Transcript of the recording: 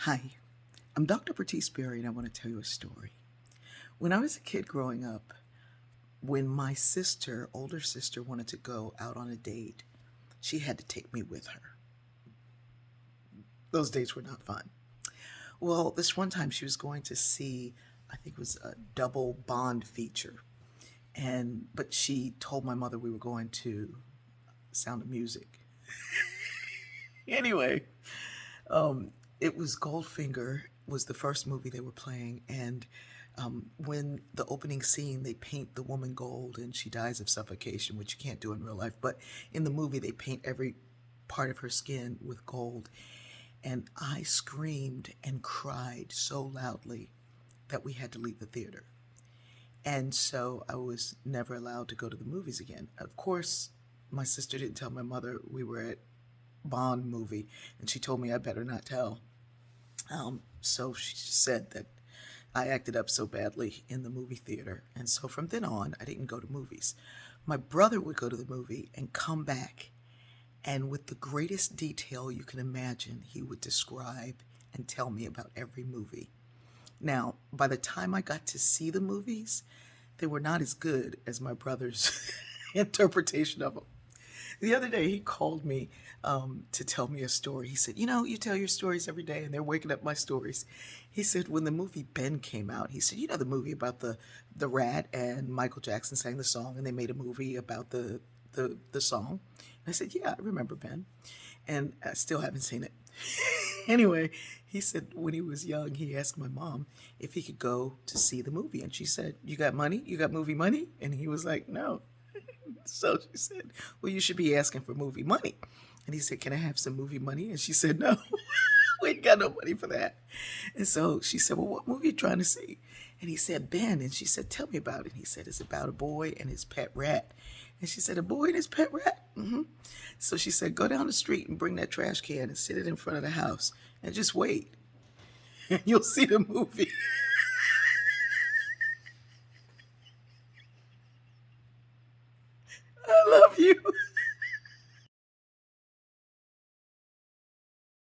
Hi, I'm Dr. Bertice Berry, and I want to tell you a story. When I was a kid growing up, when my sister, older sister, wanted to go out on a date, she had to take me with her. Those dates were not fun. Well, this one time she was going to see, I think it was a double Bond feature, but she told my mother we were going to Sound of Music. Anyway, um, it was Goldfinger was the first movie they were playing, and when the opening scene they paint the woman gold and she dies of suffocation, which you can't do in real life, but in the movie they paint every part of her skin with gold, and I screamed and cried so loudly that we had to leave the theater. And so I was never allowed to go to the movies again. Of course, my sister didn't tell my mother we were at Bond movie, and she told me I better not tell. So she said that I acted up so badly in the movie theater, and so from then on, I didn't go to movies. My brother would go to the movie and come back, and with the greatest detail you can imagine, he would describe and tell me about every movie. Now, by the time I got to see the movies, they were not as good as my brother's interpretation of them. The other day, he called me to tell me a story. He said, you tell your stories every day, and they're waking up my stories. He said, when the movie Ben came out, he said, the movie about the rat, and Michael Jackson sang the song, and they made a movie about the song. And I said, yeah, I remember Ben. And I still haven't seen it. Anyway, he said when he was young, he asked my mom if he could go to see the movie. And she said, you got money? You got movie money? And he was like, no. So she said, well, you should be asking for movie money. And he said, can I have some movie money? And she said, no, we ain't got no money for that. And so she said, well, what movie are you trying to see? And he said, Ben. And she said, tell me about it. And he said, it's about a boy and his pet rat. And she said, a boy and his pet rat? Mm-hmm. So she said, go down the street and bring that trash can and sit it in front of the house and just wait. And you'll see the movie. I love you.